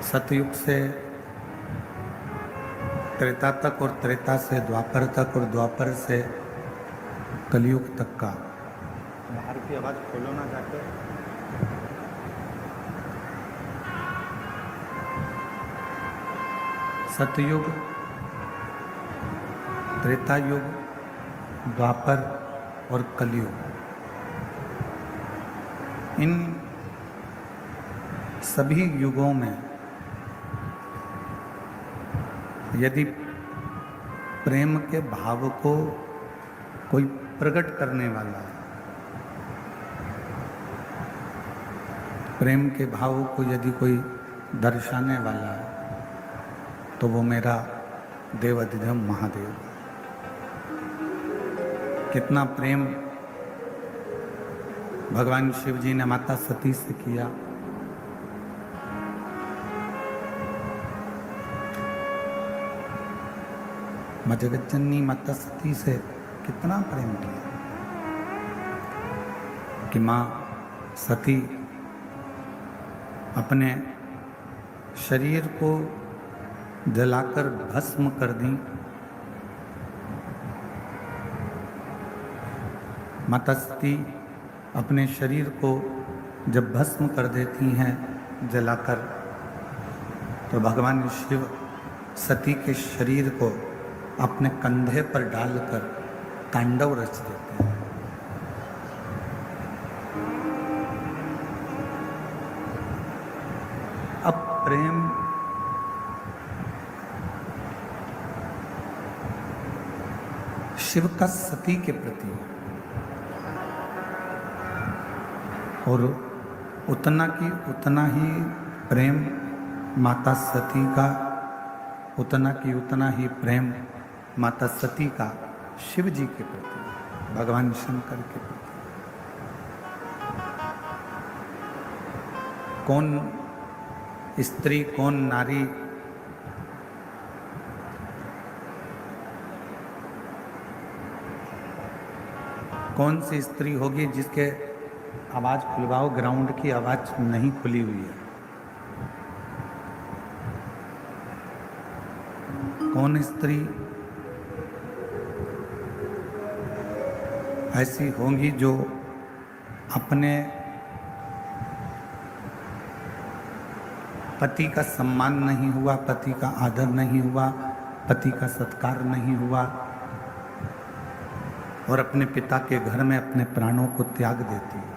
सतयुग से त्रेता तक और त्रेता से द्वापर तक और द्वापर से कलयुग तक का। बाहर की आवाज खोलो ना जाकर। सतयुग, त्रेता युग, द्वापर और कलयुग, इन सभी युगों में यदि प्रेम के भाव को कोई प्रकट करने वाला है, प्रेम के भाव को यदि कोई दर्शाने वाला है, तो वो मेरा देवाधिदेव महादेव। कितना प्रेम भगवान शिव जी ने माता सती से किया। माँ जगतजननी माता सती से कितना प्रेम किया कि माँ सती अपने शरीर को जलाकर भस्म कर दी। माता सती अपने शरीर को जब भस्म कर देती हैं जलाकर, तो भगवान शिव सती के शरीर को अपने कंधे पर डालकर तांडव रच देते हैं। अब प्रेम शिव का सती के प्रति और उतना ही प्रेम माता सती का, उतना ही प्रेम माता सती का शिव जी के प्रति, भगवान शंकर के प्रति। कौन स्त्री, कौन नारी कौन सी स्त्री होगी जिसके आवाज खुलवाओ, ग्राउंड की आवाज नहीं खुली हुई है। कौन स्त्री ऐसी होंगी जो अपने पति का सम्मान नहीं हुआ, पति का आदर नहीं हुआ, पति का सत्कार नहीं हुआ और अपने पिता के घर में अपने प्राणों को त्याग देती है।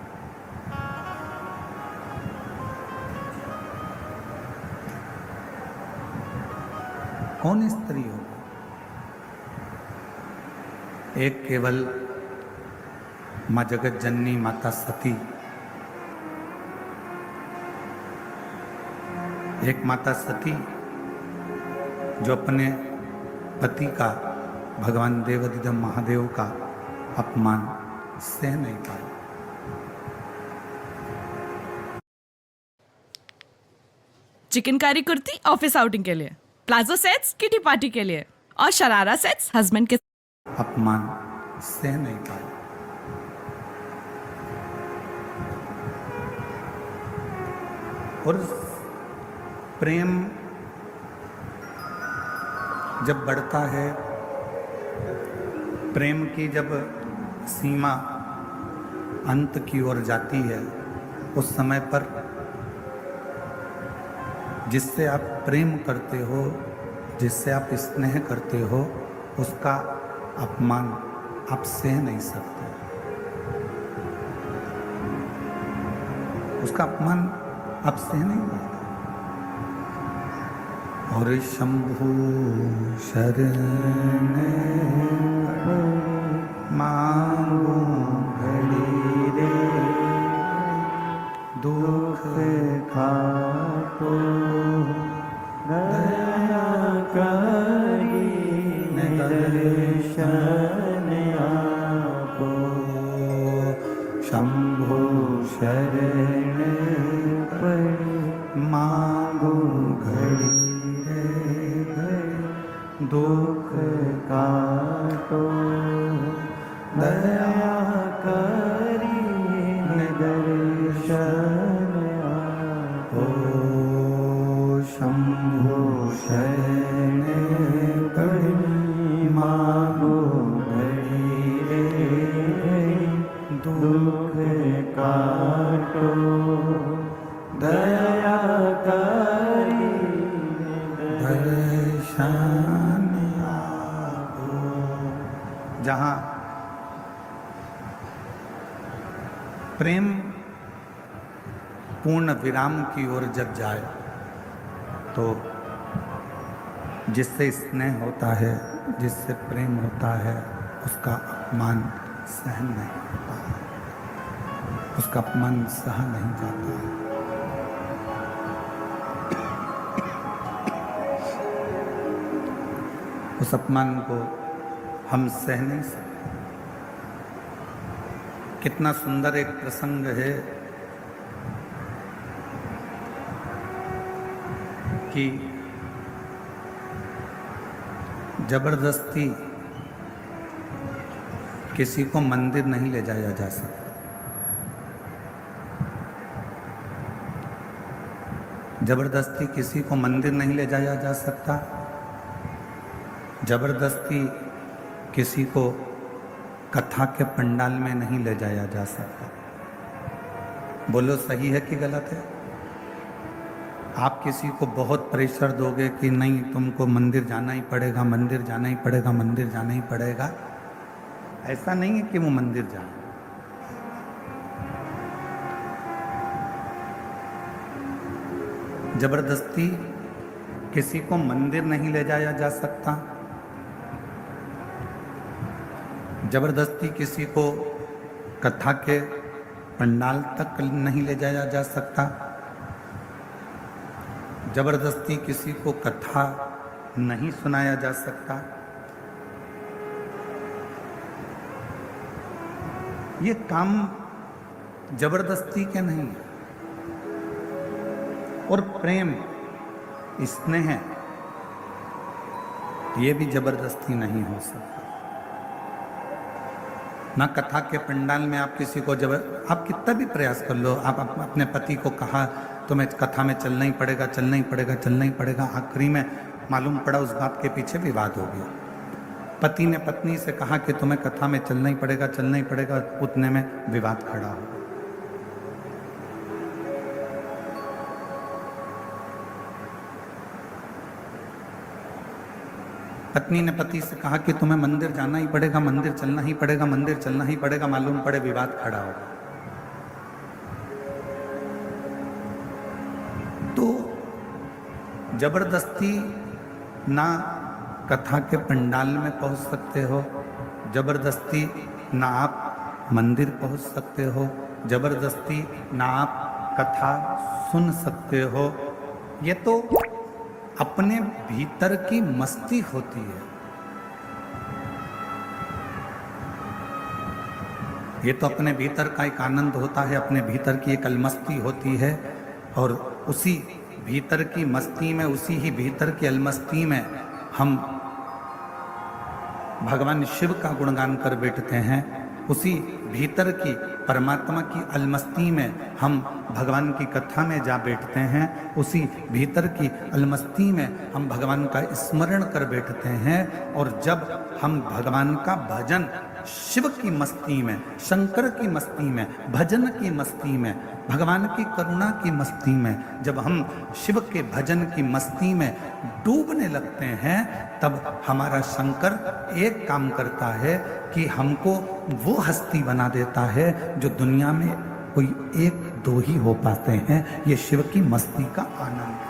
कौन स्त्री होगी? एक केवल माँ जगत जननी माता सती, एक माता सती जो अपने पति का, भगवान देवाधिदेव महादेव का अपमान सह नहीं पाई। चिकनकारी कुर्ती ऑफिस आउटिंग के लिए, प्लाजो सेट्स किटी पार्टी के लिए और शरारा सेट्स हस्बैंड के। अपमान सह नहीं पाई। और प्रेम जब बढ़ता है, प्रेम की जब सीमा अंत की ओर जाती है, उस समय पर जिससे आप प्रेम करते हो, जिससे आप स्नेह करते हो, उसका अपमान आप सह नहीं सकते। उसका अपमान आप सह नहीं पाते। और शंभु शरण मांगो घड़ी रे, दुख खातो दया करी दर्शन आपो। शंभु शरण मांगो घड़ी रे घड़ी, दुख काटो दया करी दर्शन आपो। प्रेम पूर्ण विराम की ओर जब जाए तो जिससे स्नेह होता है, जिससे प्रेम होता है, उसका अपमान सहन नहीं होता है, उसका अपमान सहा नहीं जाता है। उस अपमान को हम सह नहीं सकते। कितना सुंदर एक प्रसंग है कि जबरदस्ती किसी को मंदिर नहीं ले जाया जा सकता। जबरदस्ती किसी को मंदिर नहीं ले जाया जा सकता। जबरदस्ती किसी को कथा के पंडाल में नहीं ले जाया जा सकता। बोलो सही है कि गलत है? आप किसी को बहुत प्रेशर दोगे कि नहीं तुमको मंदिर जाना ही पड़ेगा, मंदिर जाना ही पड़ेगा, मंदिर जाना ही पड़ेगा, ऐसा नहीं है कि वो मंदिर जाए। जबरदस्ती किसी को मंदिर नहीं ले जाया जा सकता। जबरदस्ती किसी को कथा के पंडाल तक नहीं ले जाया जा सकता। जबरदस्ती किसी को कथा नहीं सुनाया जा सकता। ये काम जबरदस्ती के नहीं है। और प्रेम, स्नेह, ये भी जबरदस्ती नहीं हो सकता। ना कथा के पंडाल में आप किसी को आप कितना भी प्रयास कर लो, आप अपने पति को कहा तुम्हें कथा में चलना ही पड़ेगा, चलना ही पड़ेगा, चलना ही पड़ेगा, आखिरी में मालूम पड़ा उस बात के पीछे विवाद हो गया। पति ने पत्नी से कहा कि तुम्हें कथा में चलना ही पड़ेगा, चलना ही पड़ेगा, उतने में विवाद खड़ा हो गया। पत्नी ने पति से कहा कि तुम्हें मंदिर जाना ही पड़ेगा, मंदिर चलना ही पड़ेगा, मंदिर चलना ही पड़ेगा, मालूम पड़े विवाद खड़ा हो। तो जबरदस्ती ना कथा के पंडाल में पहुंच सकते हो, जबरदस्ती ना आप मंदिर पहुंच सकते हो, जबरदस्ती ना आप कथा सुन सकते हो। ये तो अपने भीतर की मस्ती होती है। ये तो अपने भीतर का एक आनंद होता है, अपने भीतर की एक अलमस्ती होती है। और उसी भीतर की मस्ती में, उसी ही भीतर की अलमस्ती में हम भगवान शिव का गुणगान कर बैठते हैं। उसी भीतर की परमात्मा की अलमस्ती में हम भगवान की कथा में जा बैठते हैं। उसी भीतर की अलमस्ती में हम भगवान का स्मरण कर बैठते हैं। और जब हम भगवान का भजन शिव की मस्ती में, शंकर की मस्ती में, भजन की मस्ती में, भगवान की करुणा की मस्ती में, जब हम शिव के भजन की मस्ती में डूबने लगते हैं, तब हमारा शंकर एक काम करता है कि हमको वो हस्ती बना देता है जो दुनिया में कोई एक दो ही हो पाते हैं। ये शिव की मस्ती का आनंद है।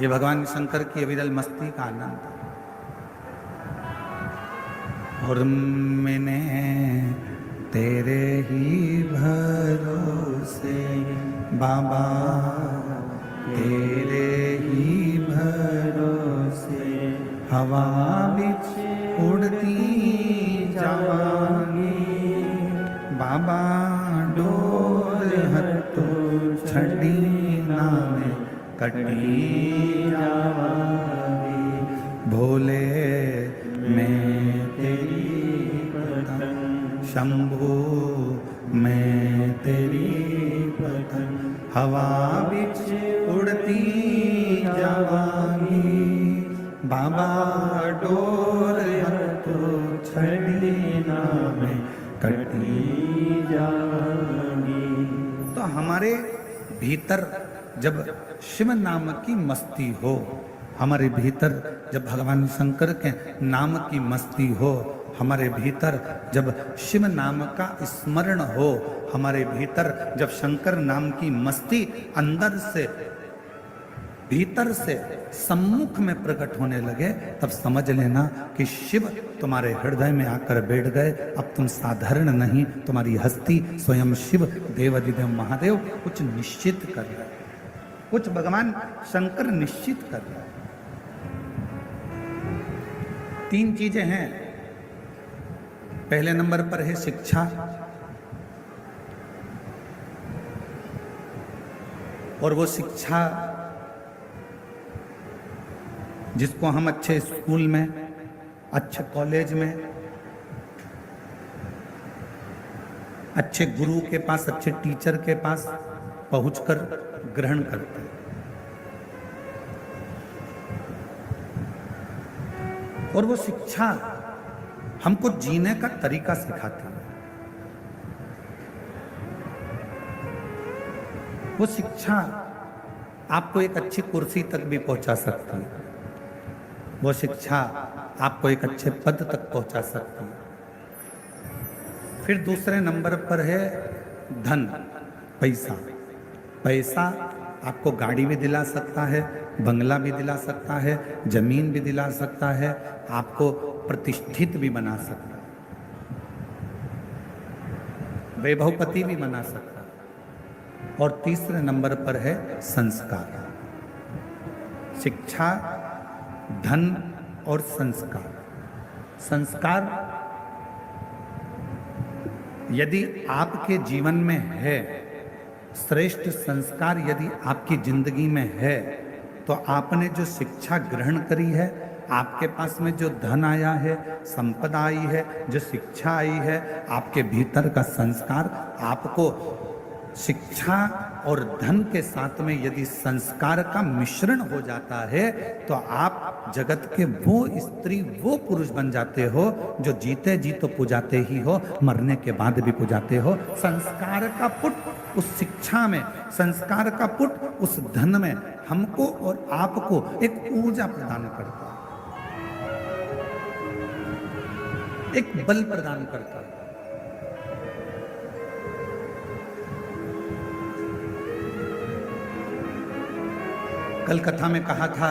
ये भगवान शंकर की अविरल मस्ती का आनंद है। और मैंने तेरे ही भरोसे बाबा, तेरे ही भरोसे हवा बिच उड़ती जावांगी बाबा, डोर हटो छड़ी नामे कटी जावांगी। भोले मैं तेरी पतंग, शंभू मैं तेरी पतंग, हवा बिच उड़ती जावांगी बाबा, डोर हटो छड़ी नामे कटी जावांगी। तो हमारे भीतर जब शिव नाम की मस्ती हो, हमारे भीतर जब भगवान शंकर के नाम की मस्ती हो, हमारे भीतर जब शिव नाम का स्मरण हो, हमारे भीतर जब शंकर नाम की मस्ती अंदर से भीतर से सम्मुख में प्रकट होने लगे, तब समझ लेना कि शिव तुम्हारे हृदय में आकर बैठ गए। अब तुम साधारण नहीं, तुम्हारी हस्ती स्वयं शिव देवाधिदेव महादेव कुछ निश्चित कर रहे, कुछ भगवान शंकर निश्चित कर रहे। 3 चीजें हैं। पहले नंबर पर है शिक्षा, और वो शिक्षा जिसको हम अच्छे स्कूल में, अच्छे कॉलेज में, अच्छे गुरु के पास, अच्छे टीचर के पास पहुंचकर ग्रहण करते हैं, और वो शिक्षा हमको जीने का तरीका सिखाती है। वो शिक्षा आपको एक अच्छी कुर्सी तक भी पहुंचा सकती है, वो शिक्षा आपको एक अच्छे पद तक पहुंचा सकती है। फिर दूसरे नंबर पर है धन, पैसा। पैसा आपको गाड़ी भी दिला सकता है, बंगला भी दिला सकता है, जमीन भी दिला सकता है, आपको प्रतिष्ठित भी बना सकता है, वैभवपति भी बना सकता है। और तीसरे नंबर पर है संस्कार। शिक्षा, धन और संस्कार। संस्कार यदि आपके जीवन में है, श्रेष्ठ संस्कार यदि आपकी जिंदगी में है, तो आपने जो शिक्षा ग्रहण करी है, आपके पास में जो धन आया है, संपदा आई है, जो शिक्षा आई है, आपके भीतर का संस्कार, आपको शिक्षा और धन के साथ में यदि संस्कार का मिश्रण हो जाता है, तो आप जगत के वो स्त्री, वो पुरुष बन जाते हो जो जीते जी तो पुजाते ही हो, मरने के बाद भी पुजाते हो। संस्कार का पुट उस शिक्षा में, संस्कार का पुट उस धन में हमको और आपको एक ऊर्जा प्रदान करता है, एक बल प्रदान करता है। कल कथा में कहा था,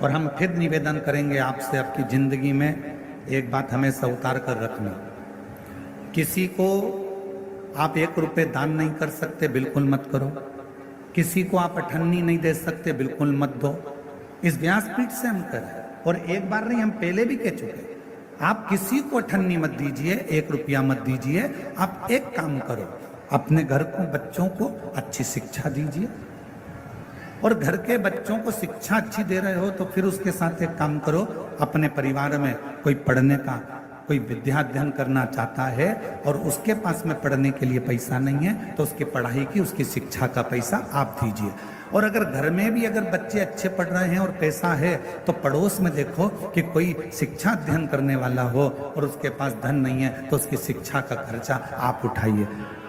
और हम फिर निवेदन करेंगे आपसे, आपकी जिंदगी में एक बात हमेशा उतार कर रखना। किसी को आप 1 रुपये दान नहीं कर सकते, बिल्कुल मत करो। किसी को आप अठन्नी नहीं दे सकते, बिल्कुल मत दो। इस व्यासपीठ से हम करें, और एक बार नहीं, हम पहले भी कह चुके। आप किसी को अठन्नी मत दीजिए, 1 रुपया मत दीजिए। आप एक काम करो, अपने घर को, बच्चों को अच्छी शिक्षा दीजिए, और घर के बच्चों को शिक्षा अच्छी दे रहे हो तो फिर उसके साथ एक काम करो, अपने परिवार में कोई पढ़ने का, कोई विद्या अध्ययन करना चाहता है और उसके पास में पढ़ने के लिए पैसा नहीं है, तो उसकी पढ़ाई की, उसकी शिक्षा का पैसा आप दीजिए। और अगर घर में भी अगर बच्चे अच्छे पढ़ रहे हैं और पैसा है, तो पड़ोस में देखो कि कोई शिक्षा अध्ययन करने वाला हो और उसके पास धन नहीं है, तो उसकी शिक्षा का खर्चा आप उठाइए।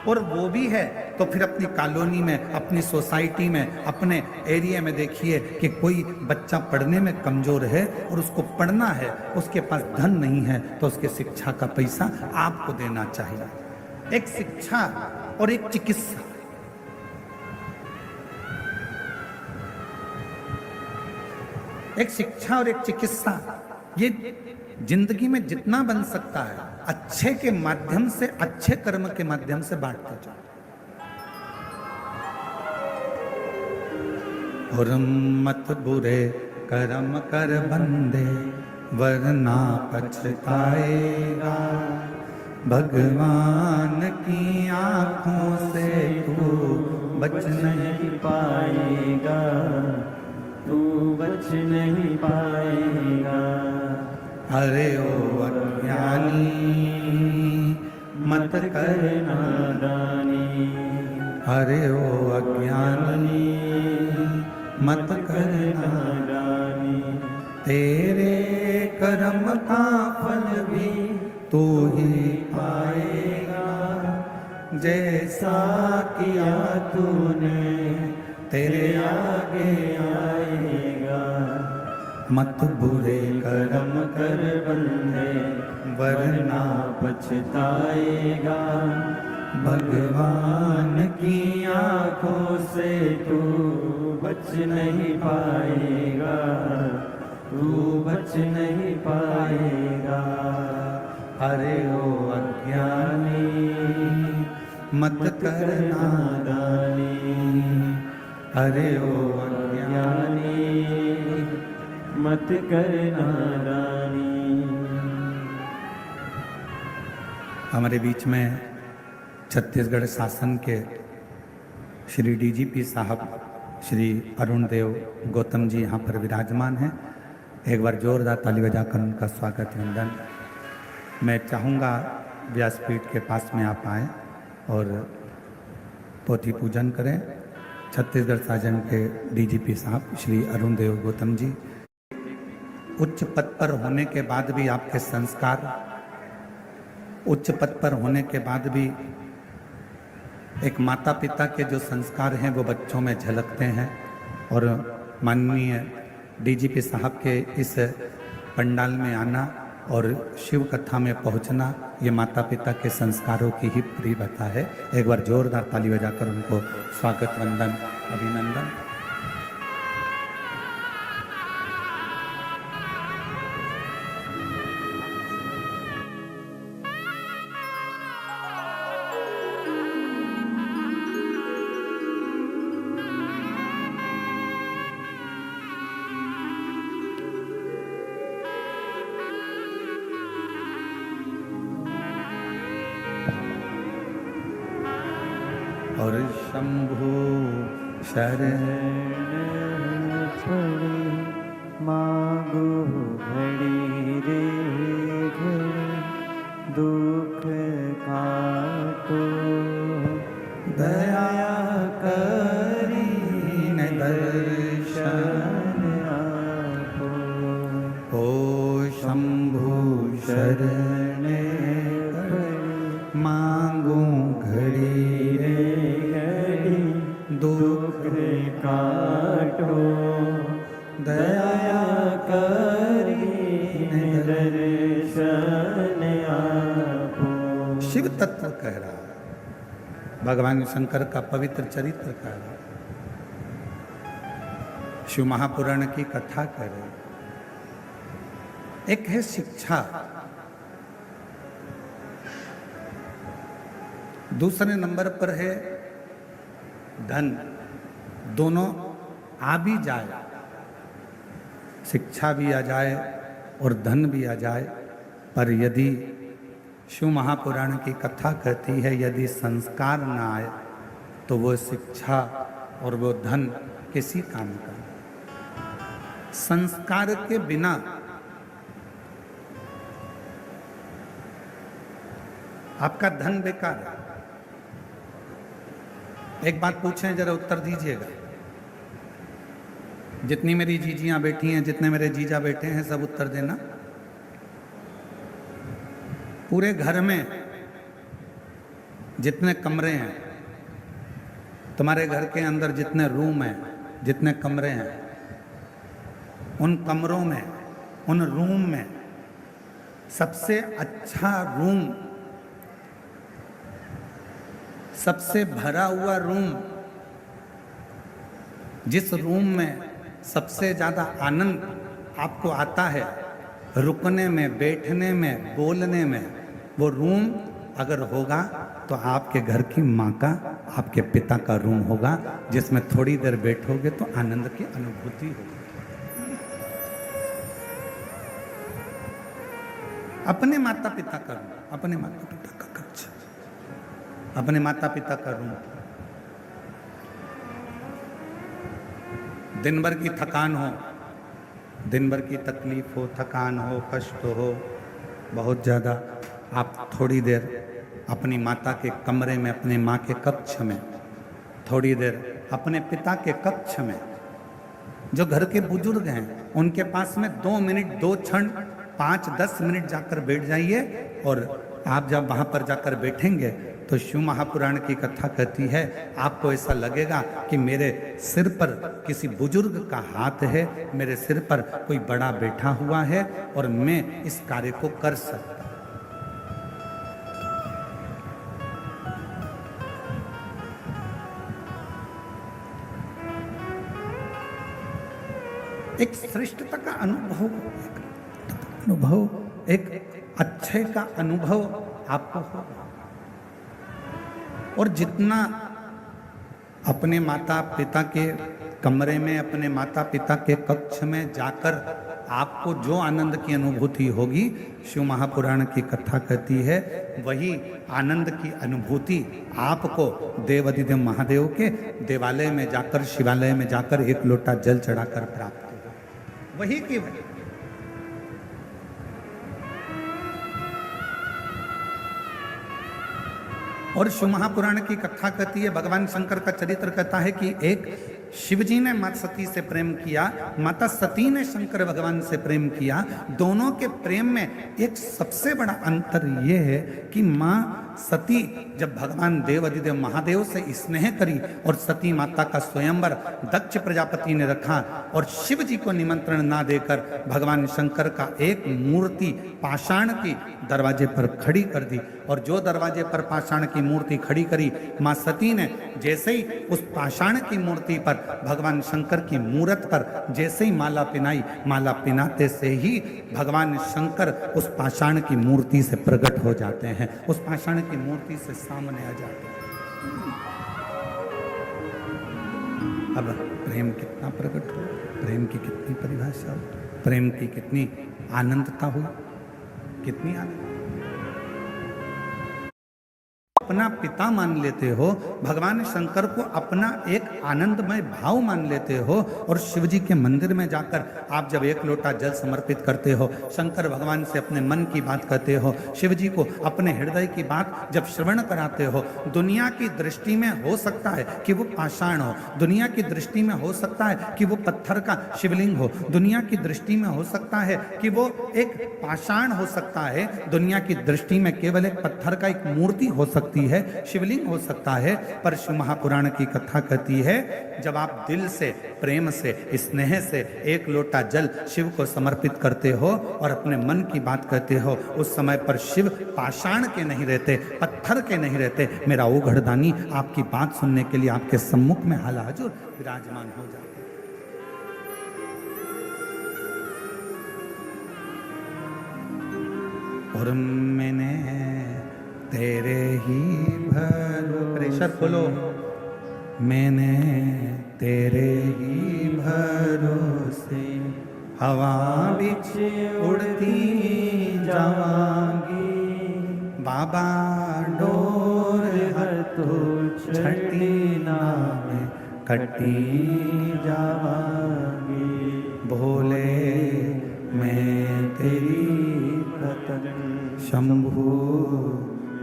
और वो भी है तो फिर अपनी कॉलोनी में, अपनी सोसाइटी में, अपने एरिया में देखिए कि कोई बच्चा पढ़ने में कमजोर है और उसको पढ़ना है, उसके पास धन नहीं है, तो उसके शिक्षा का पैसा आपको देना चाहिए। एक शिक्षा और एक चिकित्सा, एक शिक्षा और एक चिकित्सा, ये जिंदगी में जितना बन सकता है अच्छे के माध्यम से, अच्छे कर्म के माध्यम से बांटते जाओ। और मत बुरे कर्म कर बंदे, वरना पछताएगा। भगवान की आंखों से तू बच नहीं पाएगा, तू बच नहीं पाएगा। अरे ओ अज्ञानी मत कर नादानी, अरे ओ अज्ञानी मत कर नादानी। तेरे कर्म का फल भी तू ही पाएगा। जैसा किया तूने तेरे आगे आएगा। मत बुरे कर्म कर्म कर बंधे वरना पछताएगा। भगवान की आंखों से तू बच नहीं पाएगा, तू बच नहीं पाएगा। अरे ओ अज्ञानी मत करना नादानी, अरे ओ अज्ञानी ज्ञानी मत कर नादानी। हमारे बीच में छत्तीसगढ़ शासन के श्री डीजीपी साहब श्री अरुण देव गौतम जी यहाँ पर विराजमान हैं। एक बार जोरदार ताली बजाकर उनका स्वागत वंदन। मैं चाहूँगा व्यासपीठ के पास में आप आएँ और पोथी पूजन करें। छत्तीसगढ़ शासन के डीजीपी साहब श्री अरुण देव गौतम जी, उच्च पद पर होने के बाद भी आपके संस्कार, उच्च पद पर होने के बाद भी एक माता पिता के जो संस्कार हैं वो बच्चों में झलकते हैं। और माननीय डीजीपी साहब के इस पंडाल में आना और शिव कथा में पहुंचना, ये माता पिता के संस्कारों की ही परिपथा है। एक बार जोरदार ताली बजाकर उनको स्वागत वंदन अभिनंदन। और शंभु शरण पड़ी मांगो घड़ी रे घड़ी, दुख काटो दया करीन दर्शन आपो। ओ शंभु शरण मांगू घड़ी घड़ी दुख काटो दया करीन दर्शन आपो। शिव तत्व कह रहा है, भगवान शंकर का पवित्र चरित्र कह रहा है, शिव महापुराण की कथा कह रहे हैं। एक है शिक्षा, दूसरे नंबर पर है धन। दोनों आ भी जाए, शिक्षा भी आ जाए और धन भी आ जाए, पर यदि शिव महापुराण की कथा कहती है यदि संस्कार ना आए तो वो शिक्षा और वो धन किसी काम का। संस्कार के बिना आपका धन बेकार है। एक बात पूछें, जरा उत्तर दीजिएगा। जितनी मेरी जीजियां बैठी हैं, जितने मेरे जीजा बैठे हैं, सब उत्तर देना। पूरे घर में जितने कमरे हैं, तुम्हारे घर के अंदर जितने रूम हैं, जितने कमरे हैं, उन कमरों में, उन रूम में सबसे अच्छा रूम, सबसे भरा हुआ रूम, जिस रूम में सबसे ज़्यादा आनंद आपको आता है रुकने में, बैठने में, बोलने में, वो रूम अगर होगा तो आपके घर की माँ का, आपके पिता का रूम होगा, जिसमें थोड़ी देर बैठोगे तो आनंद की अनुभूति होगी। अपने माता पिता का रूम, अपने माता पिता का कक्ष, अपने माता पिता का रूम। दिन भर की थकान हो, दिन भर की तकलीफ हो, थकान हो, कष्ट हो बहुत ज़्यादा, आप थोड़ी देर अपनी माता के कमरे में, अपने माँ के कक्ष में, थोड़ी देर अपने पिता के कक्ष में, जो घर के बुजुर्ग हैं उनके पास में 2 मिनट, 2 क्षण, 5-10 मिनट जाकर बैठ जाइए और आप जब वहां पर जाकर बैठेंगे तो शिव महापुराण की कथा कहती है, आपको ऐसा लगेगा कि मेरे सिर पर किसी बुजुर्ग का हाथ है, मेरे सिर पर कोई बड़ा बैठा हुआ है और मैं इस कार्य को कर सकता। एक श्रेष्ठता का अनुभव, एक अच्छे का अनुभव आपको होगा। और जितना अपने माता पिता के कमरे में, अपने माता पिता के कक्ष में जाकर आपको जो आनंद की अनुभूति होगी, शिव महापुराण की कथा कहती है, वही आनंद की अनुभूति आपको देवाधिदेव महादेव के देवालय में जाकर, शिवालय में जाकर एक लोटा जल चढ़ाकर प्राप्त होगा। वही की वही। और शिव महापुराण की कथा कहती है, भगवान शंकर का चरित्र कहता है कि एक शिवजी ने माता सती से प्रेम किया, माता सती ने शंकर भगवान से प्रेम किया। दोनों के प्रेम में एक सबसे बड़ा अंतर यह है कि माँ सती जब भगवान देवाधिदेव महादेव से स्नेह करी और सती माता का स्वयंवर दक्ष प्रजापति ने रखा और शिव जी को निमंत्रण ना देकर भगवान शंकर का एक मूर्ति पाषाण की दरवाजे पर खड़ी कर दी। और जो दरवाजे पर पाषाण की मूर्ति खड़ी करी, माँ सती ने जैसे ही उस पाषाण की मूर्ति पर भगवान शंकर की मूरत पर जैसे ही माला पिनाई, माला पिनाते से ही भगवान शंकर उस पाषाण की मूर्ति से प्रकट हो जाते हैं, उस पाषाण की मूर्ति से सामने आ जाते हैं। अब प्रेम कितना प्रकट हो, प्रेम की कितनी परिभाषा हो, प्रेम की कितनी आनंदता हो, कितनी आनंद। अपना पिता मान लेते हो, भगवान शंकर को अपना एक आनंदमय भाव मान लेते हो और शिव जी के मंदिर में जाकर आप जब एक लोटा जल समर्पित करते हो, शंकर भगवान से अपने मन की बात कहते हो, शिव जी को अपने हृदय की बात जब श्रवण कराते हो, दुनिया की दृष्टि में हो सकता है कि वो पाषाण हो, दुनिया की दृष्टि में हो सकता है कि वो पत्थर का शिवलिंग हो, दुनिया की दृष्टि में हो सकता है कि वो एक पाषाण हो सकता है, दुनिया की दृष्टि में केवल एक पत्थर का एक मूर्ति हो सकती है, शिवलिंग हो सकता है। पर शिव महापुराण की कथा कहती है, जब आप दिल से, प्रेम से, स्नेह से एक लोटा जल शिव को समर्पित करते हो और अपने मन की बात कहते हो, उस समय पर शिव पाषाण के नहीं रहते, पत्थर के नहीं रहते। मेरा ओ घड़दानी आपकी बात सुनने के लिए आपके सम्मुख में हाल हाजुर विराजमान हो जाते। और मैंने तेरे ही प्रेशर खोलो, मैंने तेरे ही भरोसे हवा बिच उड़ती जावांगी, बाबा डोर तो छठी नाम कटी जावांगी, भोले मैं तेरी पतन, शंभू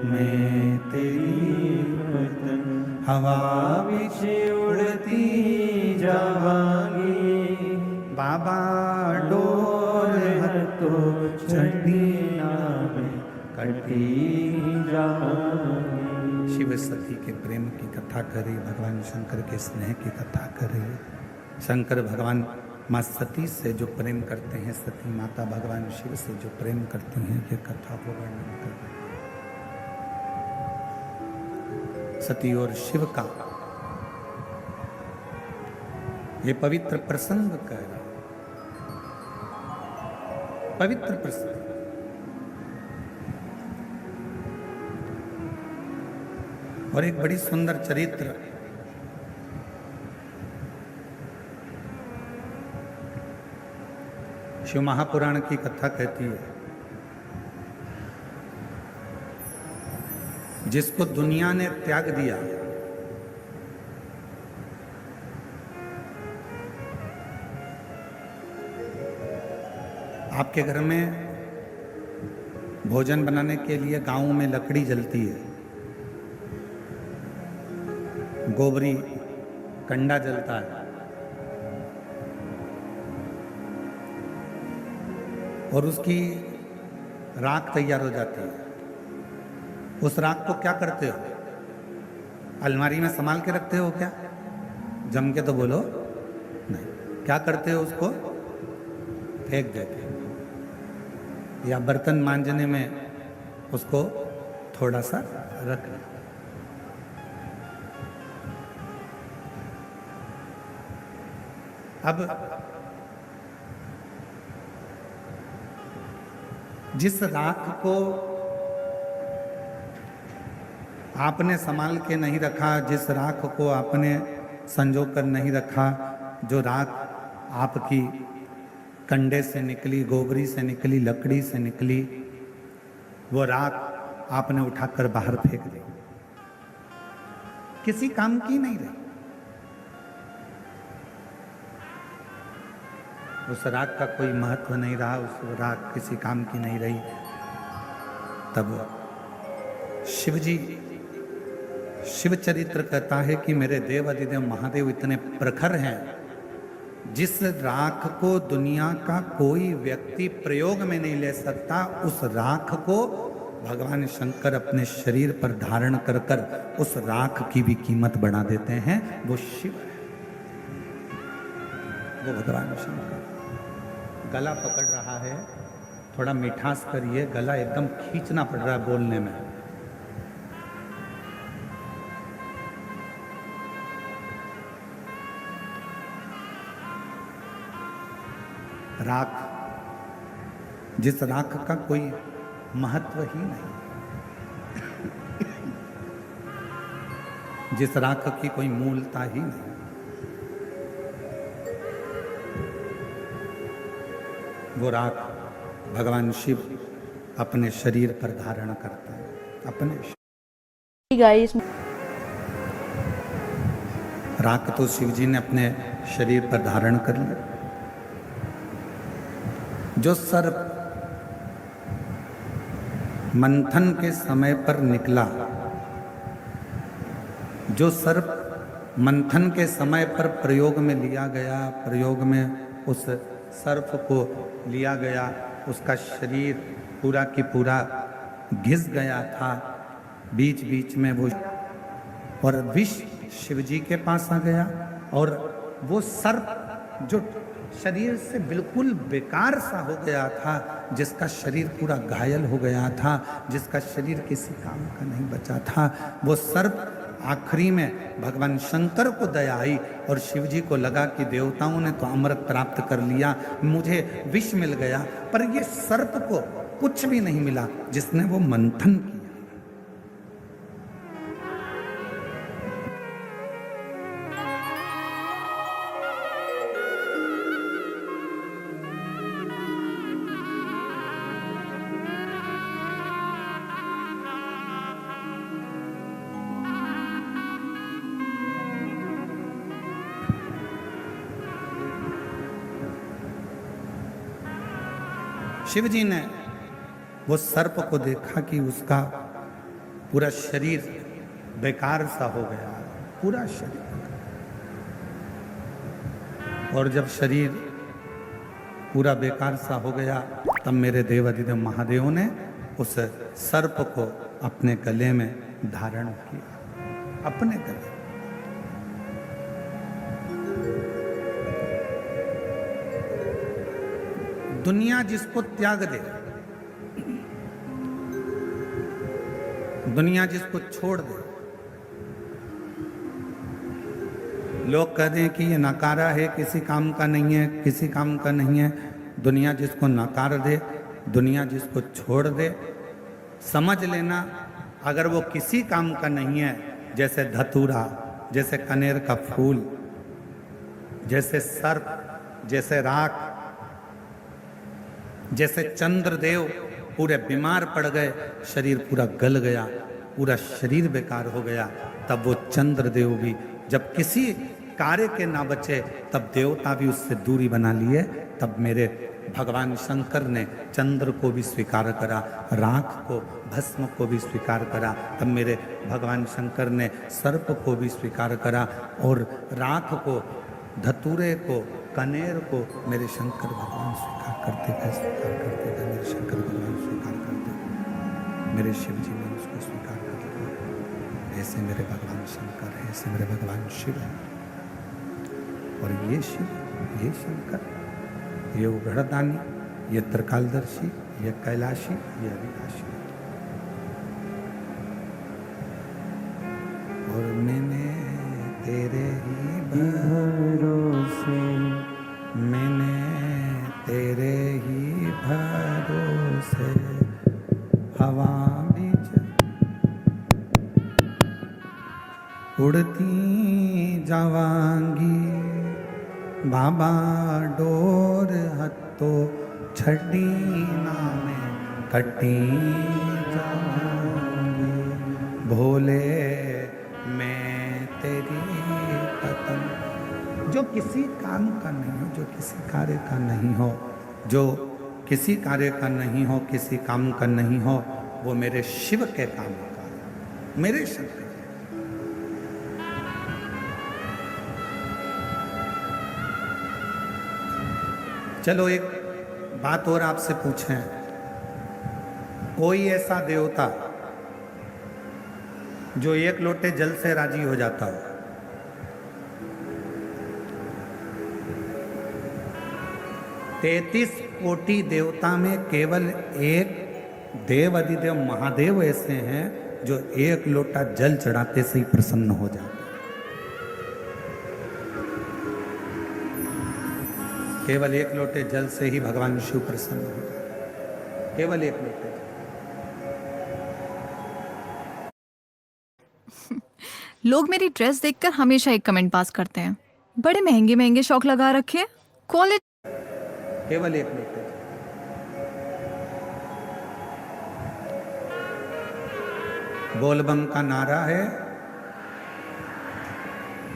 मैं तेरी पतन, हवा बिच उड़ती जावांगी, बाबा डोर तो छठी नाम कटी जावांगी। शिव सती के प्रेम की कथा करे, भगवान शंकर के स्नेह की कथा करे। शंकर भगवान माँ सती से जो प्रेम करते हैं, सती माता भगवान शिव से जो प्रेम करती हैं, ये कथा को वर्णन कर रहे हैं। सती और शिव का ये पवित्र प्रसंग कह रहा है, पवित्र प्रसंग। और एक बड़ी सुंदर चरित्र शिव महापुराण की कथा कहती है, जिसको दुनिया ने त्याग दिया, आपके घर में भोजन बनाने के लिए गांव में लकड़ी जलती है, गोबरी कंडा जलता है, और उसकी राख तैयार हो जाती है। उस राख को क्या करते हो? अलमारी में संभाल के रखते हो क्या? जम के तो बोलो नहीं। क्या करते हो? उसको फेंक देते हो, या बर्तन मांजने में उसको थोड़ा सा रख लो। अब जिस राख को आपने संभाल के नहीं रखा, जिस राख को आपने संजो कर नहीं रखा, जो राख आपकी कंडे से निकली, गोबरी से निकली, लकड़ी से निकली, वो राख आपने उठाकर बाहर फेंक दी, किसी काम की नहीं रही। उस राख का कोई महत्व नहीं रहा, उस राख किसी काम की नहीं रही। तब शिवजी, शिव चरित्र कहता है कि मेरे देव अधिदेव महादेव इतने प्रखर हैं, जिस राख को दुनिया का कोई व्यक्ति प्रयोग में नहीं ले सकता, उस राख को भगवान शंकर अपने शरीर पर धारण कर कर उस राख की भी कीमत बढ़ा देते हैं। वो शिव है, वो भगवान शंकर। गला पकड़ रहा है, थोड़ा मिठास करिए, गला एकदम खींचना पड़ रहा है बोलने में। राख, जिस राख का कोई महत्व ही नहीं, जिस राख की कोई मूलता ही नहीं, वो राख भगवान शिव अपने शरीर पर धारण करता है। अपने गाइस, राख तो शिव जी ने अपने शरीर पर धारण कर लिया। जो सर्प मंथन के समय पर निकला, जो सर्प मंथन के समय पर प्रयोग में लिया गया, प्रयोग में उस सर्प को लिया गया, उसका शरीर पूरा की पूरा घिस गया था बीच बीच में वो, और विष शिव जी के पास आ गया। और वो सर्प जो शरीर से बिल्कुल बेकार सा हो गया था, जिसका शरीर पूरा घायल हो गया था, जिसका शरीर किसी काम का नहीं बचा था, वो सर्प आखिरी में भगवान शंकर को दया आई और शिव जी को लगा कि देवताओं ने तो अमृत प्राप्त कर लिया, मुझे विष मिल गया, पर ये सर्प को कुछ भी नहीं मिला जिसने वो मंथन किया। शिव जी ने वो सर्प को देखा कि उसका पूरा शरीर बेकार सा हो गया, पूरा शरीर। और जब शरीर पूरा बेकार सा हो गया, तब मेरे देव अधिदेव महादेव ने उस सर्प को अपने गले में धारण किया, अपने गले। दुनिया जिसको त्याग दे, दुनिया जिसको छोड़ दे, लोग कहते हैं कि ये नकारा है, किसी काम का नहीं है, किसी काम का नहीं है। दुनिया जिसको नकार दे, दुनिया जिसको छोड़ दे, समझ लेना अगर वो किसी काम का नहीं है, जैसे धतूरा, जैसे कनेर का फूल, जैसे सर्प, जैसे राख, जैसे चंद्रदेव पूरे बीमार पड़ गए, शरीर पूरा गल गया, पूरा शरीर बेकार हो गया, तब वो चंद्रदेव भी जब किसी कार्य के ना बचे, तब देवता भी उससे दूरी बना लिए। तब मेरे भगवान शंकर ने चंद्र को भी स्वीकार करा, राख को, भस्म को भी स्वीकार करा। तब मेरे भगवान शंकर ने सर्प को भी स्वीकार करा, और राख को, धतूरे को, कनेर को मेरे शंकर भगवान स्वीकार करते गए, स्वीकार करते गए। मेरे शंकर भगवान स्वीकार करते, मेरे शिव जी ने उसको स्वीकार ऐसे मेरे भगवान शंकर हैं, ऐसे मेरे भगवान शिव हैं। और ये शिव, ये शंकर, ये उघड़दानी, ये त्रिकालदर्शी, ये कैलाशी, ये अविनाशी। और मैंने तेरे ही भरोसे, मैंने तेरे ही भरोसे हवा बीच उड़ती जावांगी, बाबा डोर हत्तो छड़ी नामे कटी जावांगी। भोले मैं तेरी पतंग, जो किसी काम का नहीं हो, जो किसी कार्य का नहीं हो, जो किसी कार्य का नहीं हो, किसी काम का नहीं हो, वो मेरे शिव के काम का है, मेरे शंकर। चलो एक बात और आपसे पूछें, कोई ऐसा देवता जो एक लोटे जल से राजी हो जाता हो? तैतीस कोटि देवता में केवल एक देव अधिदेव महादेव ऐसे हैं जो एक लोटा जल चढ़ाते से ही प्रसन्न हो जाते हैं। केवल एक लोटे जल से ही भगवान शिव प्रसन्न हो जाते हैं, केवल एक लोटे जल। लोग मेरी ड्रेस देखकर हमेशा एक कमेंट पास करते हैं, बड़े महंगे महंगे शौक लगा रखे हैं, क्वालिटी। केवल एक लोटे जल। बोलबम का नारा है,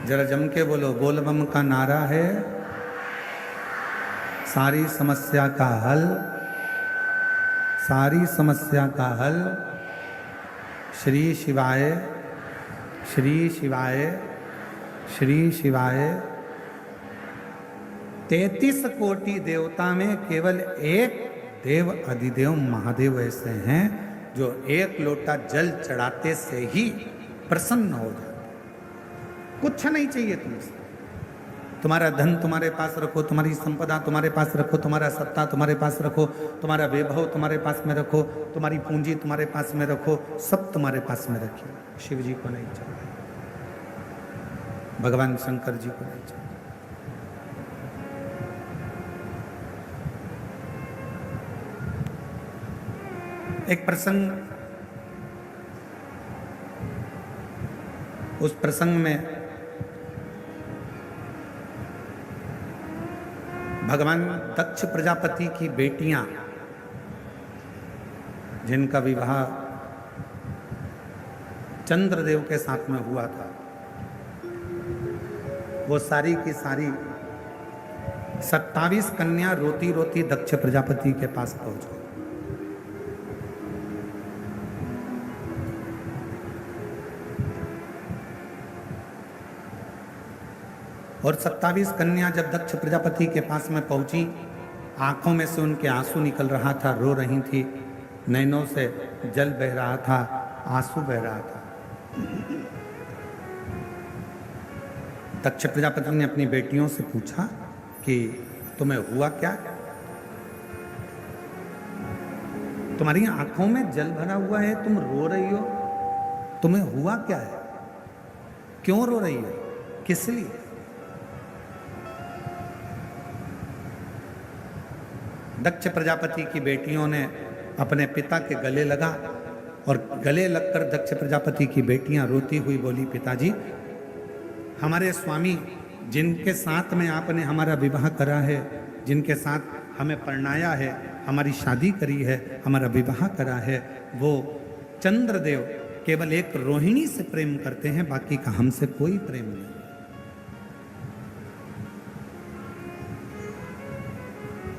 जरा जम के बोलो, बोलबम का नारा है, सारी समस्या का हल, सारी समस्या का हल श्री शिवाय, श्री शिवाय, श्री शिवाय। 33 कोटि देवता में केवल एक देव अधिदेव महादेव ऐसे हैं जो एक लोटा जल चढ़ाते से ही प्रसन्न हो जाते। कुछ नहीं चाहिए तुमसे, तुम्हारा धन तुम्हारे पास रखो, तुम्हारी संपदा तुम्हारे पास रखो, तुम्हारा सत्ता तुम्हारे पास रखो, तुम्हारा वैभव तुम्हारे पास में रखो, तुम्हारी पूंजी तुम्हारे पास में रखो, सब तुम्हारे पास में रखिए, शिव जी को नहीं चाहिए, भगवान शंकर जी को नहीं चाहिए। एक प्रसंग, उस प्रसंग में भगवान दक्ष प्रजापति की बेटियां जिनका विवाह चंद्रदेव के साथ में हुआ था, वो सारी की सारी 27 कन्या रोती रोती दक्ष प्रजापति के पास पहुंच गई। और 27 कन्या जब दक्ष प्रजापति के पास में पहुंची, आंखों में से उनके आंसू निकल रहा था, रो रही थी, नैनों से जल बह रहा था, आंसू बह रहा था। दक्ष प्रजापति ने अपनी बेटियों से पूछा कि तुम्हें हुआ क्या, तुम्हारी आंखों में जल भरा हुआ है, तुम रो रही हो, तुम्हें हुआ क्या है, क्यों रो रही हो, किस लिए? दक्ष प्रजापति की बेटियों ने अपने पिता के गले लगा और गले लगकर दक्ष प्रजापति की बेटियां रोती हुई बोली, पिताजी, हमारे स्वामी जिनके साथ में आपने हमारा विवाह करा है, जिनके साथ हमें परणाया है, हमारी शादी करी है, हमारा विवाह करा है, वो चंद्रदेव केवल एक रोहिणी से प्रेम करते हैं, बाकी का हमसे कोई प्रेम नहीं।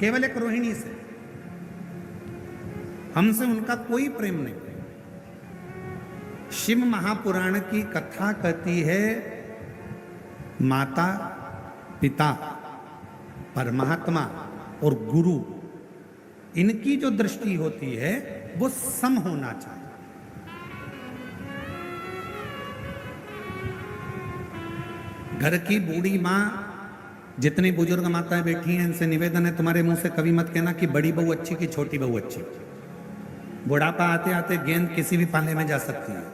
केवल एक रोहिणी से, हमसे उनका कोई प्रेम नहीं। शिव महापुराण की कथा कहती है, माता, पिता, परमात्मा और गुरु, इनकी जो दृष्टि होती है वो सम होना चाहिए। घर की बूढ़ी माँ, जितनी बुजुर्ग माताएं बैठी हैं, इनसे निवेदन है, तुम्हारे मुंह से कभी मत कहना कि बड़ी बहू अच्छी कि छोटी बहू अच्छी। बुढ़ापा आते आते गेंद किसी भी पाले में जा सकती है,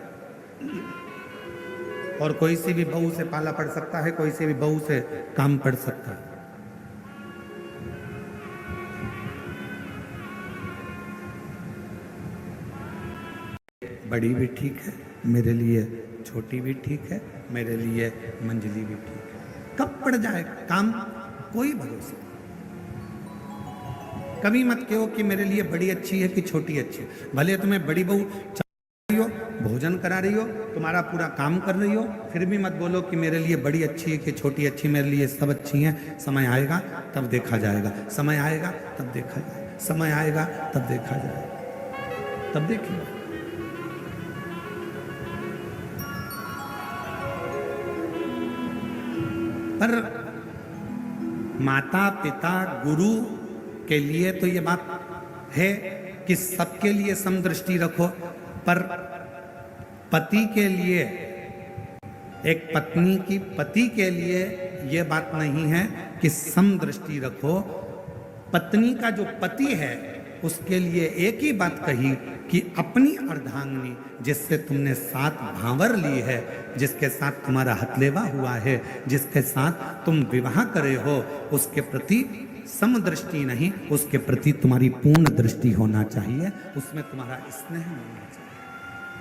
और कोई सी भी बहू से पाला पड़ सकता है, कोई सी भी बहू से काम पड़ सकता है। बड़ी भी ठीक है मेरे लिए, छोटी भी ठीक है मेरे लिए, मंजली भी ठीक है। कब पड़ जाए काम, कोई भरोसा नहीं। कभी मत कहो कि मेरे लिए बड़ी अच्छी है कि छोटी अच्छी है। भले तुम्हें बड़ी बहू रही हो, भोजन करा रही हो, तुम्हारा पूरा काम कर रही हो, फिर भी मत बोलो कि मेरे लिए बड़ी अच्छी है कि छोटी अच्छी। मेरे लिए सब अच्छी हैं। समय आएगा तब देखा जाएगा, समय आएगा तब देखा जाएगा, समय आएगा तब देखा जाएगा, तब देखिए। पर माता पिता गुरु के लिए तो ये बात है कि सबके लिए समदृष्टि रखो, पर पति के लिए, एक पत्नी की पति के लिए ये बात नहीं है कि समदृष्टि रखो। पत्नी का जो पति है उसके लिए एक ही बात कही कि अपनी अर्धांगिनी, जिससे तुमने साथ भांवर ली है, जिसके साथ तुम्हारा हथलेवा हुआ है, जिसके साथ तुम विवाह करे हो, उसके प्रति समदृष्टि नहीं, उसके प्रति तुम्हारी पूर्ण दृष्टि होना चाहिए, उसमें तुम्हारा स्नेह होना चाहिए,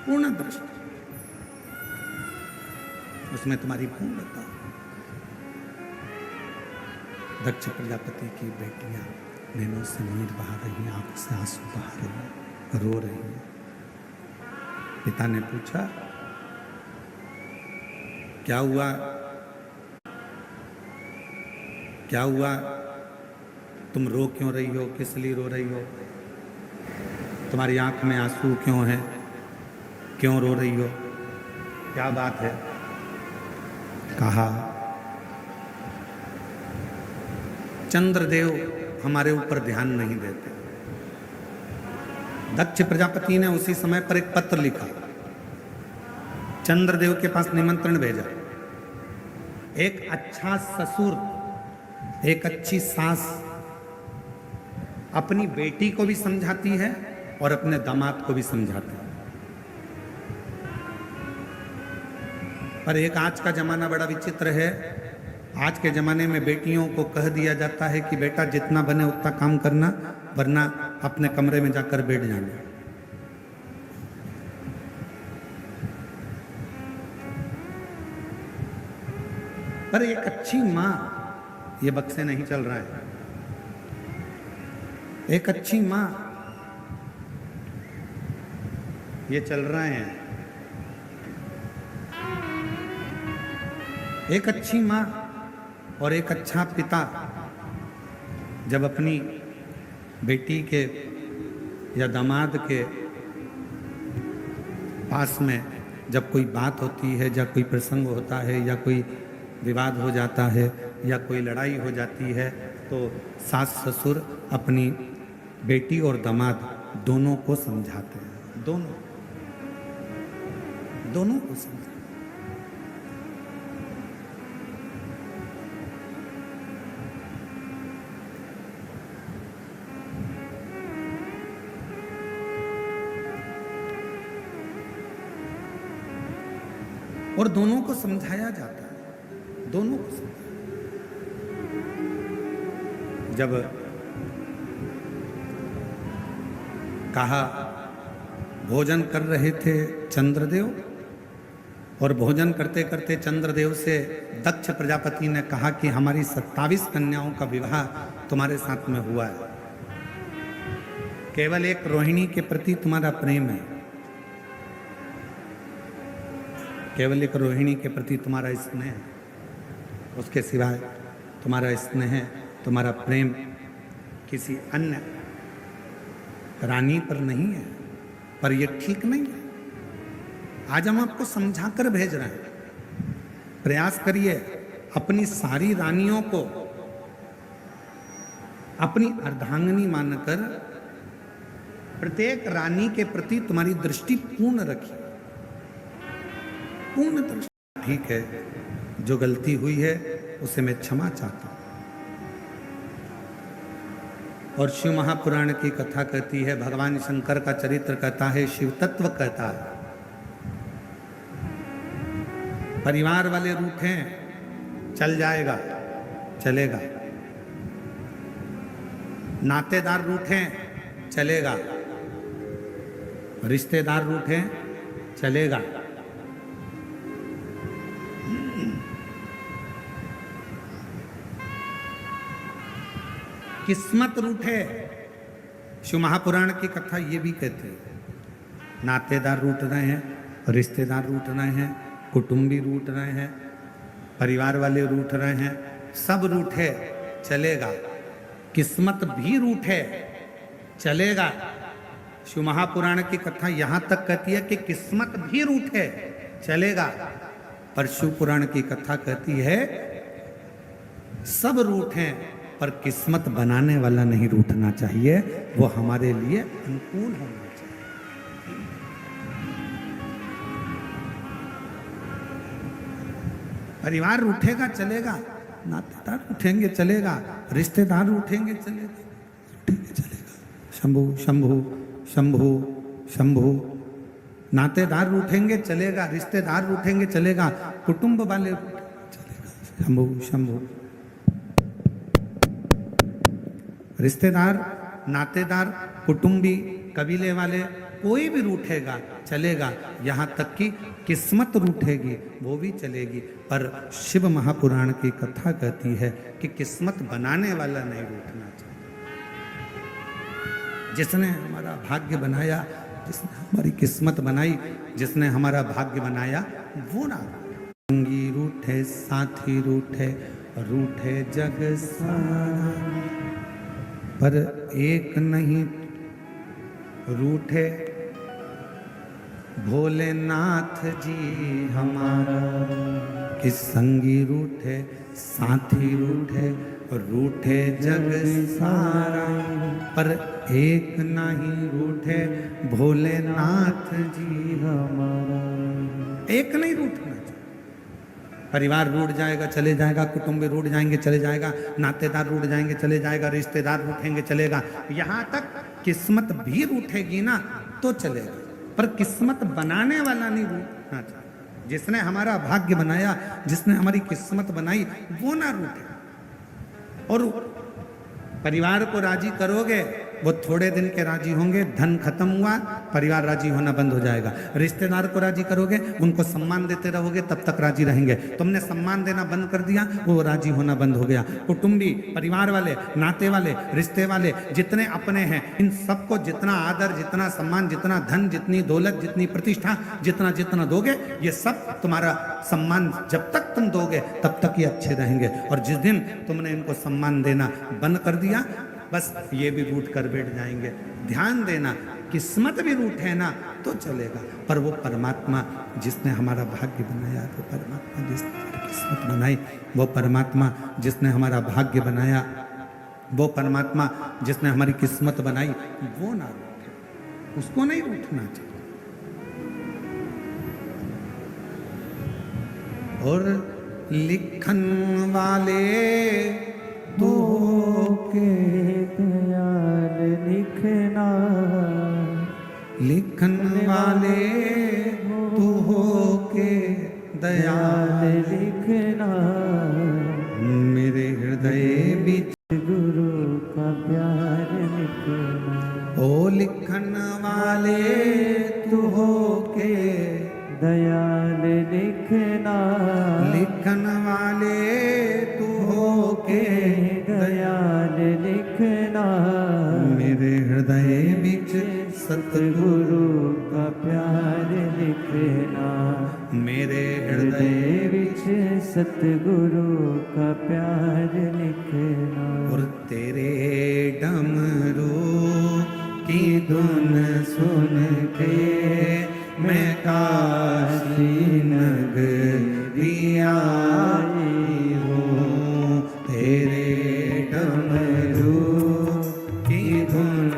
पूर्ण दृष्टि, उसमें तुम्हारी पूर्णता। दक्ष प्रजापति की बेटियां नैनों से नीर बहा रही हैं, आंखों से आंसू बहा रही हैं, रो रही हैं। पिता ने पूछा, क्या हुआ, क्या हुआ, तुम रो क्यों रही हो, किस लिए रो रही हो, तुम्हारी आंख में आंसू क्यों है, क्यों रो रही हो, क्या बात है। कहा, चंद्रदेव हमारे ऊपर ध्यान नहीं देते। दक्ष प्रजापति ने उसी समय पर एक पत्र लिखा, चंद्रदेव के पास निमंत्रण भेजा। एक अच्छा ससुर, एक अच्छी सास अपनी बेटी को भी समझाती है और अपने दामाद को भी समझाती है। पर एक आज का जमाना बड़ा विचित्र है। आज के जमाने में बेटियों को कह दिया जाता है कि बेटा जितना बने उतना काम करना, वरना अपने कमरे में जाकर बैठ जाना। पर एक अच्छी मां, ये बक्से नहीं चल रहा है, एक अच्छी मां, ये चल रहे हैं। एक अच्छी मां और एक अच्छा पिता जब अपनी बेटी के या दामाद के पास में जब कोई बात होती है, या कोई प्रसंग होता है, या कोई विवाद हो जाता है, या कोई लड़ाई हो जाती है, तो सास ससुर अपनी बेटी और दामाद दोनों को समझाते हैं, दोनों को समझाते। और दोनों को समझाया जाता है, दोनों को जब कहा, भोजन कर रहे थे चंद्रदेव, और भोजन करते करते चंद्रदेव से दक्ष प्रजापति ने कहा कि हमारी 27 कन्याओं का विवाह तुम्हारे साथ में हुआ है, केवल एक रोहिणी के प्रति तुम्हारा प्रेम है, केवल एक रोहिणी के प्रति तुम्हारा स्नेह है, उसके सिवाय तुम्हारा स्नेह, तुम्हारा प्रेम किसी अन्य रानी पर नहीं है। पर यह ठीक नहीं है। आज हम आपको समझा कर भेज रहे हैं, प्रयास करिए अपनी सारी रानियों को अपनी अर्धांगिनी मानकर प्रत्येक रानी के प्रति तुम्हारी दृष्टि पूर्ण रखिए, पूर्ण दृष्टि। ठीक है, जो गलती हुई है उसे मैं क्षमा चाहता हूं। और शिव महापुराण की कथा कहती है, भगवान शंकर का चरित्र कहता है, शिव तत्व कहता है, परिवार वाले रूठे चल जाएगा चलेगा, नातेदार रूठे चलेगा, रिश्तेदार रूठे चलेगा, किस्मत रूठे। शिव महापुराण की कथा ये भी कहते हैं, नातेदार रूठ रहे हैं, रिश्तेदार रूठ रहे हैं, कुटुंबी रूठ रहे हैं, परिवार वाले रूठ रहे हैं, सब रूठे चलेगा, किस्मत भी रूठे चलेगा। शिव महापुराण की कथा यहां तक कहती है कि किस्मत भी रूठे चलेगा, पर शिव पुराण की कथा कहती है सब रूठे पर किस्मत बनाने वाला नहीं रूठना चाहिए, वो हमारे लिए अनुकूल होना चाहिए। परिवार रूठेगा चलेगा, नातेदार उठेंगे चलेगा, रिश्तेदार उठेंगे चलेगा, उठेंगे चलेगा। शंभु शंभु शंभु शंभु। नातेदार उठेंगे चलेगा, रिश्तेदार उठेंगे चलेगा, कुटुंब वाले चलेगा। शंभु शंभु। रिश्तेदार, नातेदार, कुटुंबी, कबीले वाले कोई भी रूठेगा चलेगा, यहाँ तक कि किस्मत रूठेगी वो भी चलेगी, पर शिव महापुराण की कथा कहती है कि किस्मत बनाने वाला नहीं रूठना चाहिए। जिसने हमारा भाग्य बनाया, जिसने हमारी किस्मत बनाई, जिसने हमारा भाग्य बनाया वो ना संगी रूठे, साथी रूठे, रूठे जग सारा, पर एक नहीं रूठे भोलेनाथ जी हमारा। कि संगी रूठे, साथी रूठे, रूठे जग सारा, पर एक नहीं रूठे भोलेनाथ जी हमारा। एक नहीं रूठना चाहिए। परिवार रूठ जाएगा चले जाएगा, कुटुंबी रूठ जाएंगे चले जाएगा, नातेदार रूठ जाएंगे चले जाएगा, रिश्तेदार रूठेंगे चलेगा, यहाँ तक किस्मत भी रूठेगी ना तो चलेगा, पर किस्मत बनाने वाला नहीं रूठना चाहिए। जिसने हमारा भाग्य बनाया, जिसने हमारी किस्मत बनाई वो ना रूठे। और परिवार को राजी करोगे वो थोड़े दिन के राजी होंगे, धन खत्म हुआ परिवार राजी होना बंद हो जाएगा। रिश्तेदार को राजी करोगे, उनको सम्मान देते रहोगे तब तक राजी रहेंगे। तुमने सम्मान देना बंद कर दिया, वो राजी होना बंद हो गया। कुटुंबी, परिवार वाले, नाते वाले, रिश्ते वाले जितने अपने हैं, इन सबको जितना आदर, जितना सम्मान, जितना धन, जितनी दौलत, जितनी प्रतिष्ठा, जितना जितना दोगे, ये सब तुम्हारा सम्मान जब तक तुम दोगे तब तक ये अच्छे रहेंगे। और जिस दिन तुमने इनको सम्मान देना बंद कर दिया, बस ये भी रूठ कर बैठ जाएंगे। ध्यान देना, किस्मत भी रूठे ना तो चलेगा, पर वो परमात्मा जिसने हमारा भाग्य बनाया, वो परमात्मा जिसने हमारी किस्मत बनाई, वो परमात्मा जिसने हमारा भाग्य बनाया, वो परमात्मा जिसने हमारी किस्मत बनाई, वो ना रूठे, उसको नहीं रूठना चाहिए। और लिखन वाले तो के दयाल लिखना, लिखन वाले तू हो के दयाल लिखना, मेरे हृदय बीच गुरु का प्यार लिखना। ओ लिखन वाले तू हो के दयाल लिखना, लिखन वाले तू हो के दयाल लिखना, मेरे हृदय बीच सतगुरु का प्यार लिखना, मेरे हृदय हृदय विच सतगुरु का प्यार लिखना। और तेरे डमरू की धुन सुन के मैं काशी नगरी आई हूँ। तेरे डमरू की धुन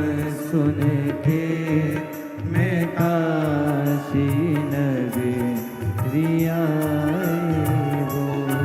सुन के मैं काशी नगरी आई हूँ।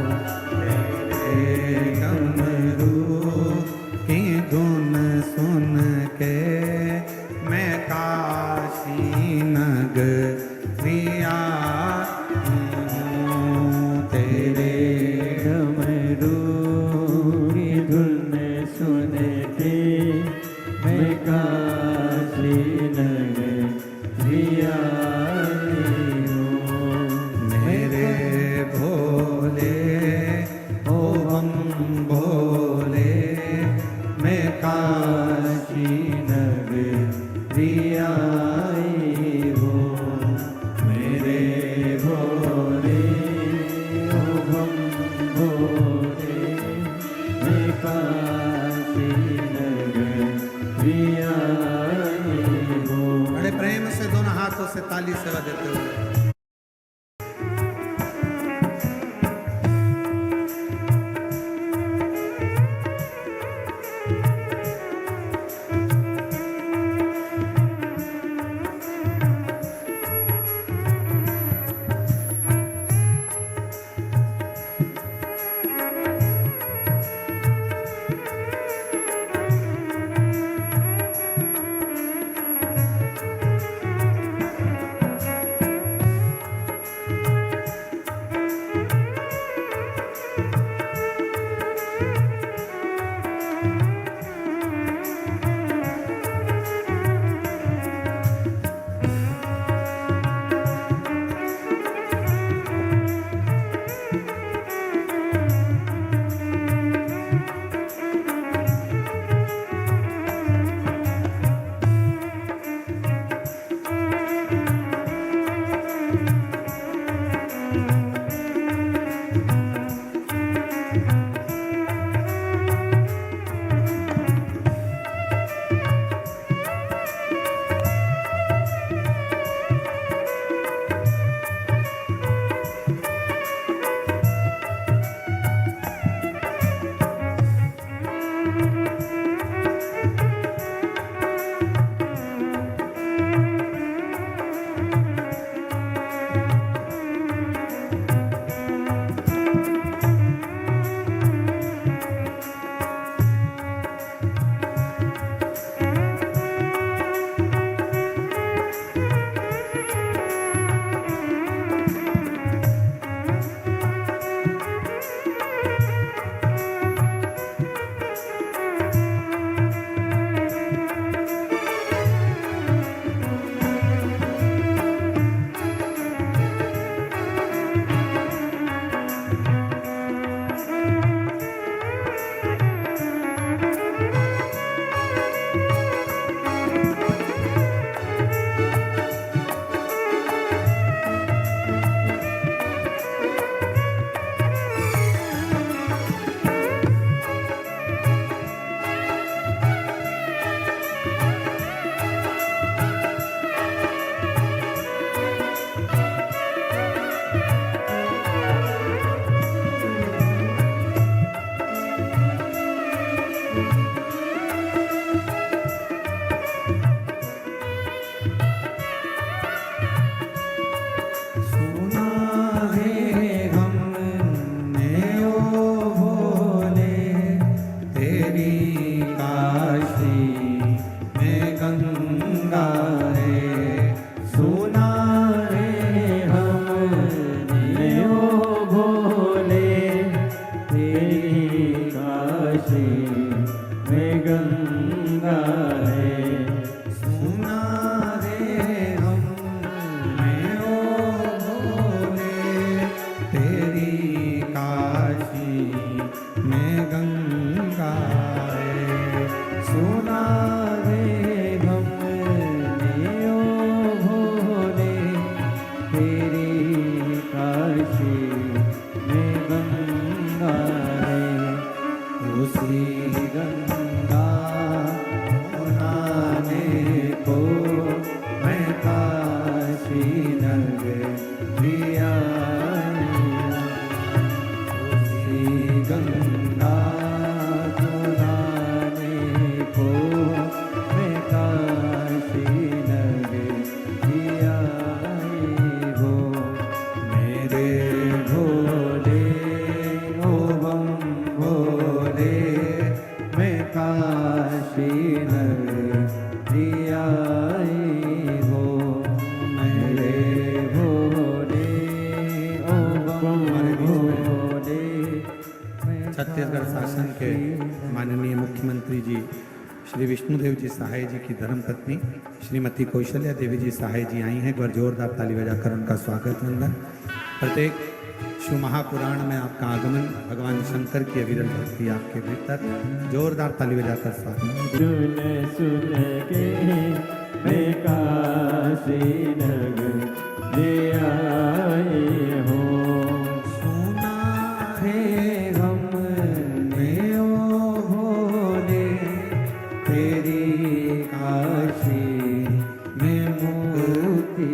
ताली सेवा देते हुए। छत्तीसगढ़ शासन के माननीय मुख्यमंत्री जी श्री विष्णुदेव जी सहाय जी की धर्मपत्नी श्रीमती कौशल्या देवी जी सहाय जी आई हैं। एक बार जोरदार ताली बजाकर उनका स्वागत वंदन। प्रत्येक शिव महापुराण में आपका आगमन, भगवान शंकर की अविरल भक्ति आपके भीतर, जोरदार ताली बजाकर स्वागत। सुन सुन के मैं काशी नगर ले आए हो, सुना है हमने ओ भोले तेरी काशी में मुक्ति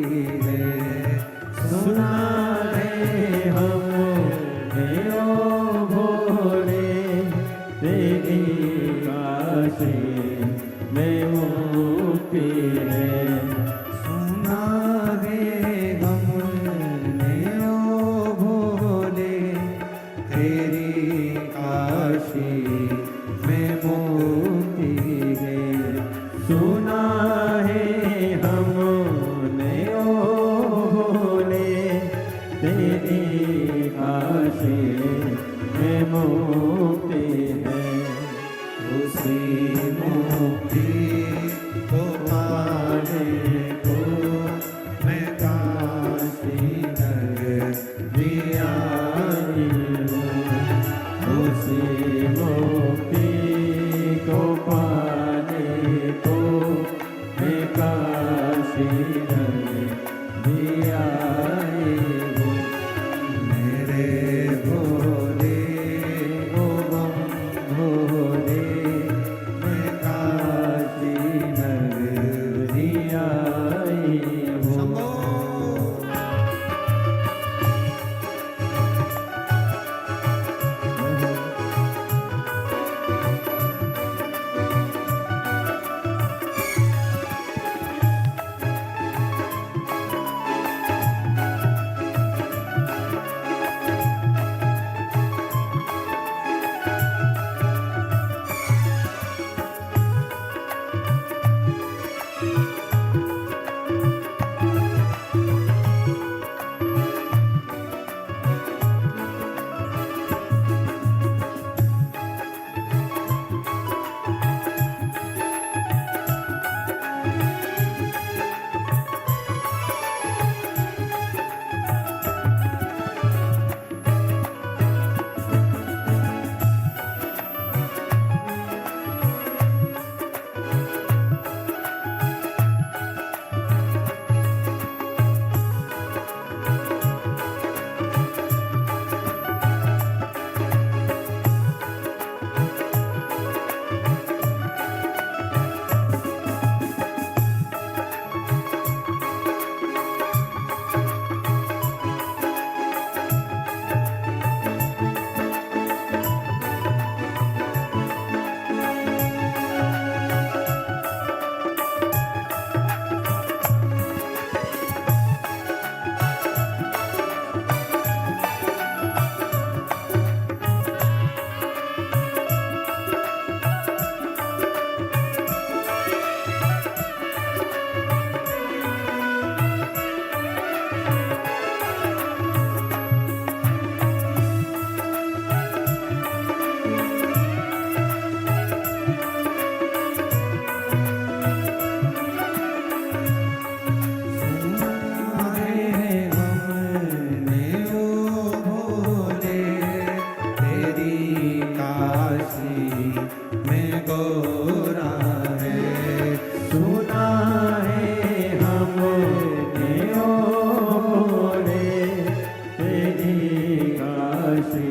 काशी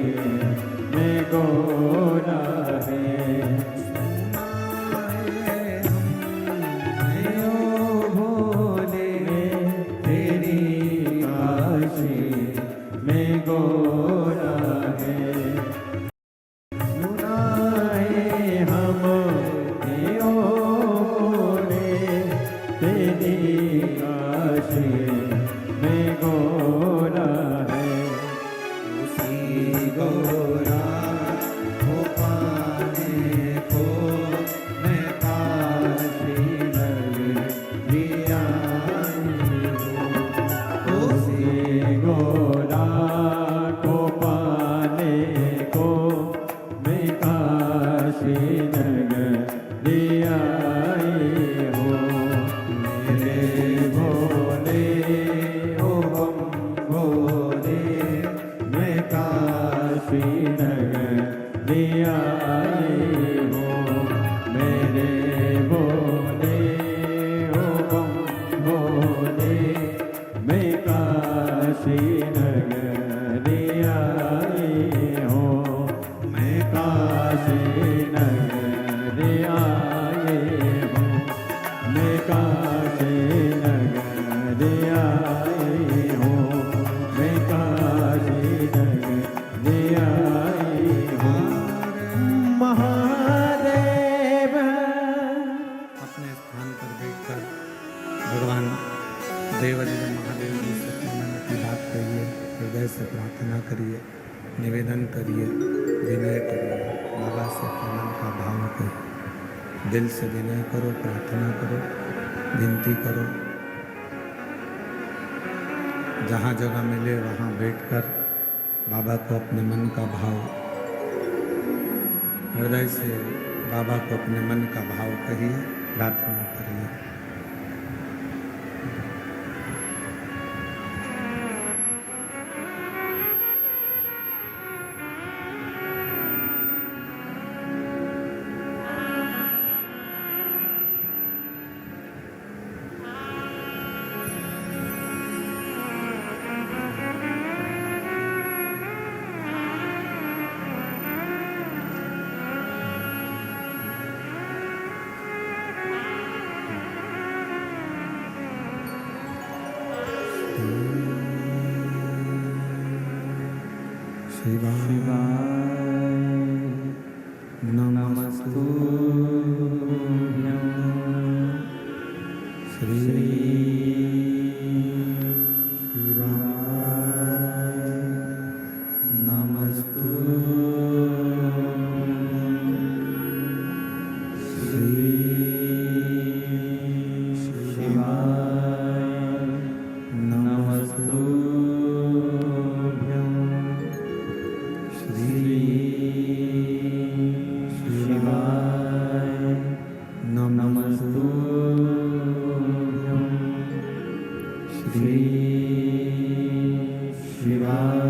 में गोरा है। ओ भोले तेरी काशी में गोरा है। सुनाए हम ओ भोले तेरी काशी में गोरा है। उसी गोरा को पाने को मैं काशी नगरी आई हूँ। उसी गोरा को पाने को मैं काशी नगरी आई हूँ। मेरे भोले ओ बम भोले मैं काशी नगरी आई हूँ। मेरे भोले ओ बम भोले मैं काशी नगरी आई हूँ। मैं काशी नगरी आई हूँ। मैं काशी नगरी आई हूँ। मैं काशी नगरी आई हूँ। महादेव अपने स्थान पर बैठकर भगवान देवाधिदेव महादेव जी से अपने मन की बात कहिए, हृदय से प्रार्थना करिए, निवेदन करिए, विनय करिए, बाबा से अपने मन का भाव कहिए। दिल से विनय करो, प्रार्थना करो, विनती करो। जहाँ जगह मिले वहाँ बैठकर बाबा को अपने मन का भाव, हृदय से बाबा को अपने मन का भाव कहिए, प्रार्थना करिए। शिवाय नमस्तुभ्यं श्री शिवाय नमस्तुभ्यं श्री शिवाय नमस्तुभ्यं श्री शिवाय नमस्तुभ्यं श्री शिवाय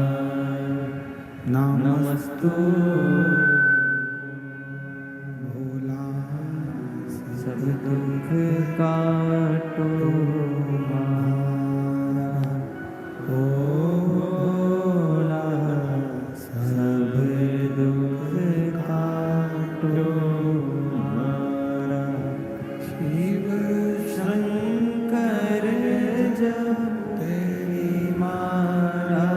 नमस्तुभ्यं। भोला सब दुख काटो हमारा, ओ भोला सब दुख काटो हमारा। शिव शंकर जब तेरी माला,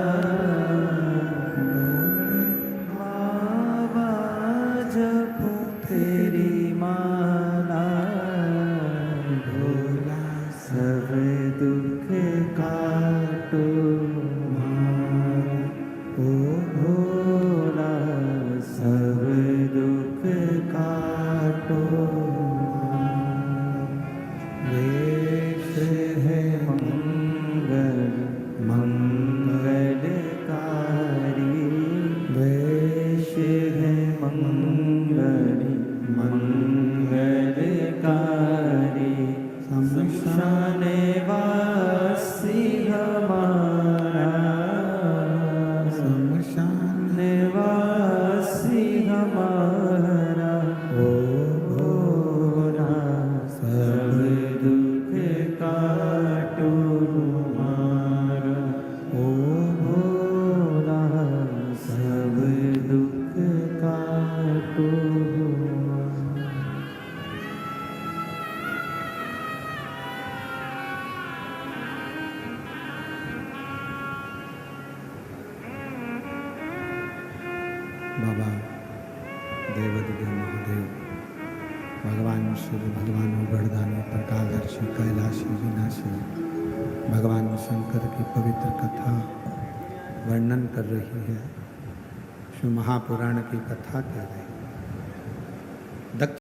भोले बाबा जब तेरी माला, भोला सब दुख काटो हमारा, ओ भोला सब दुख काटो हमारा। वेश है मंगल मंगलकारी, वेश है मंगल मंगलकारी। शमशान वासी हमारा, शमशान वासी हमारा, ओ भोला सब दुख काटो हमारा, ओ भोला सब बाबा देवादिदेव महादेव, भगवान शिव, भगवान उगड़दानी, प्रकाशदर्शी, कैलाशी, विनाशी, भगवान शंकर की पवित्र कथा वर्णन कर रही है, शिव महापुराण की कथा कह रही है। दक्ष